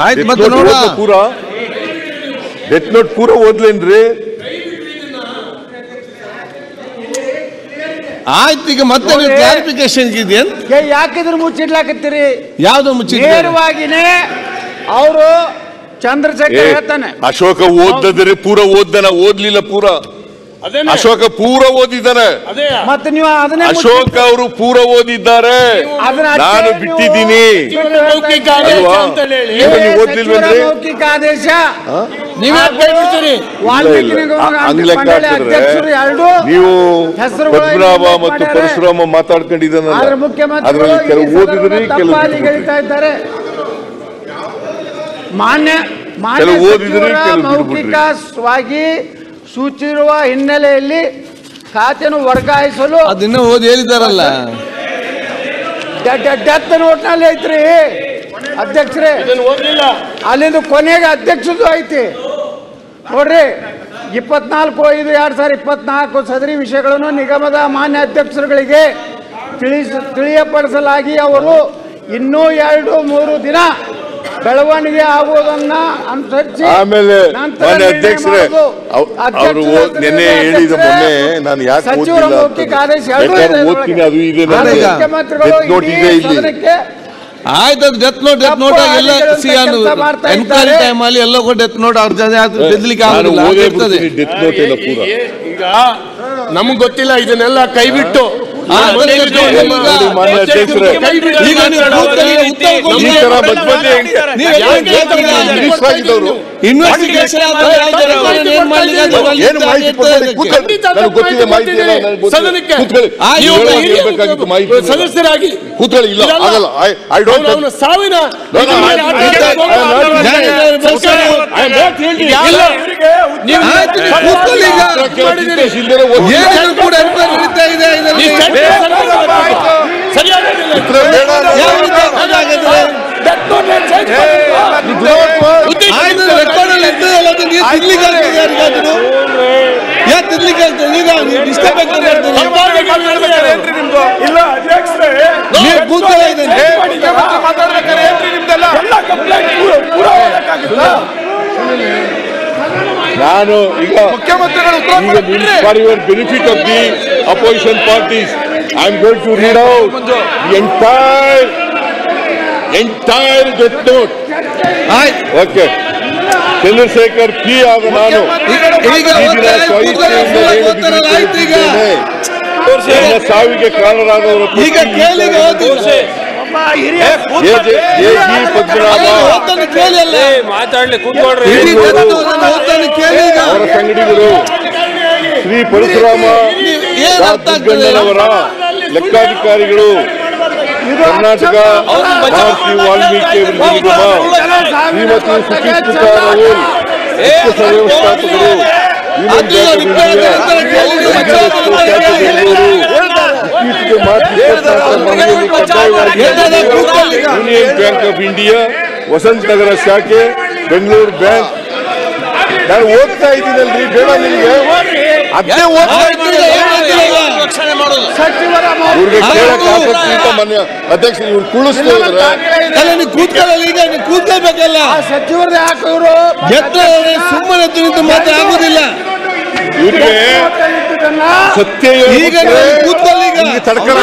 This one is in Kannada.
ಆಯ್ತು ಮತ್ತೆ ನೋಡ ಪೂರ ಡೆತ್ ನೋಟ್ ಪೂರ ಓದ್ಲೇನ್ರಿ? ಆಯ್ತು, ಈಗ ಮತ್ತೆ ನೀವು ಕ್ಲಾರಿಫಿಕೇಶನ್ ಇದೆಯಾ? ಯಾಕಿದ್ರೆ ಮುಚ್ಚಿಡ್ಲಾಕತ್ತೀರಿ? ಯಾವ್ದು ಮುಚ್ಚಿ? ನೇರವಾಗಿನೇ ಅವರು ಚಂದ್ರಶೇಖರ್ ಹೇಳ್ತಾನೆ ಅಶೋಕ ಓದಿದ್ರೆ ಪೂರ ಓದ್ದನ, ಓದ್ಲಿಲ್ಲ ಪೂರ. ಅಶೋಕ ಪೂರ ಓದಿದ್ದಾನೆ. ಮತ್ತೆ ನೀವು ಅದನ್ನೇ ಅಶೋಕ ಅವರು ಪೂರ ಓದಿದ್ದಾರೆ, ನಾನು ಬಿಟ್ಟಿದ್ದೀನಿ. ಮೌಖಿಕ ಆದೇಶ ನೀವು ಪದ್ಮನಾಭ ಮತ್ತು ಪರಶುರಾಮ ಮಾತಾಡ್ಕೊಂಡಿದ್ದಾನಲ್ಲ, ಅದರಲ್ಲಿ ಕೆಲವು ಓದಿದ್ರಿ, ಕೆಲವು ಇದ್ದಾರೆ. ಮಾನ್ಯ ಮೌಖಿಕವಾಗಿ ಸೂಚಿರುವ ಹಿನ್ನೆಲೆಯಲ್ಲಿ ಖಾತೆಯನ್ನು ವರ್ಗಾಯಿಸಲು ಅದನ್ನ ಓದಿ ಹೇಳಿದಾರಲ್ಲ, ಡೆತ್ ನೋಟ್ನಲ್ಲಿ ಐತ್ರಿ ಅಧ್ಯಕ್ಷರೇ. ಅಲ್ಲಿಂದ ಕೊನೆಗೆ ಅಧ್ಯಕ್ಷದ್ದು ಐತಿ ನೋಡ್ರಿ. 24/5/2024 ಸದರಿ ವಿಷಯಗಳನ್ನು ನಿಗಮದ ಮಾನ್ಯ ಅಧ್ಯಕ್ಷರುಗಳಿಗೆ ತಿಳಿಯಪಡಿಸಲಾಗಿ ಅವರು ಇನ್ನೂ 2-3 ದಿನ ಬೆಳವಣಿಗೆ ಆಗುವುದನ್ನ ಅನುಸರಿಸಿ ಆಮೇಲೆ ಮಾನ್ಯ ಅಧ್ಯಕ್ಷರೇ ಅವರು ನಿನ್ನೆ ಹೇಳಿದ ಮೊನ್ನೆ ನಾನು ಯಾಕೆ ಓದ್ತೀನಿ, ಅದು ಇದೆ ಇಲ್ಲಿ. ಆಯ್ತು, ಡೆತ್ ನೋಟ್ ಎಲ್ಲ ಎನ್ಕ್ವೈರಿ ಟೈಮ್ ಅಲ್ಲಿ ಎಲ್ಲ ಡೆತ್ ನೋಟ್ ಅವ್ರ ಬೆದಲಿಕ್ಕೆ ಡೆತ್ ನೋಟ್ ಎಲ್ಲ ಪೂರ ಈಗ ನಮ್ಗೆ ಗೊತ್ತಿಲ್ಲ, ಇದನ್ನೆಲ್ಲ ಕೈ ಬಿಟ್ಟು ಸದಸ್ಯರಾಗಿ ಸಾವಿನ ನಾನು ಈಗ for your benefit of the opposition parties I am going to read out the entire death note. Okay, Chandrashekhar P ಆಗ ನಾನು ನನ್ನ ಸಾವಿಗೆ ಕಾರಣರಾದವರ ಪದ್ಮನಾಭ ಅವರ ಸಂಗಡಿಗರು ಶ್ರೀ ಪರಶುರಾಮ ಗಣ್ಣನವರ ಲೆಕ್ಕಾಧಿಕಾರಿಗಳು, ಕರ್ನಾಟಕ ಮಹರ್ಷಿ ವಾಲ್ಮೀಕಿ ನಿಗಮ, ಶ್ರೀಮತಿ ಸುಚಿತ್ರಾ ರಾಹುಲ್ ಮುಖ್ಯ ವ್ಯವಸ್ಥಾಪಕರು, ಯೂನಿಯನ್ ಬ್ಯಾಂಕ್ ಆಫ್ ಇಂಡಿಯಾ ವಸಂತ ನಗರ ಶಾಖೆ, ಬೆಂಗಳೂರು ಬ್ಯಾಂಕ್. ನಾನು ಓದ್ತಾ ಇದ್ದೀನಲ್ರಿ, ಬೇಡ ನಿಮಗೆ ಅದೇ ಮನ್ಯ ಅಧ್ಯಕ್ಷ ಇವ್ರು ಕುಳಿಸ್ತಾ ಇದ್ರೆ ಕೂತ್ಕೊಳ್ಬೇಕಲ್ಲ, ಸಚಿವರೇ ಹಾಕೋರು ಸುಮ್ಮನೆ ನಿಂತು ಮಾತ್ರ ಆಗುದಿಲ್ಲ. ಸತ್ಯ ಈಗ ತಡ್ಕರ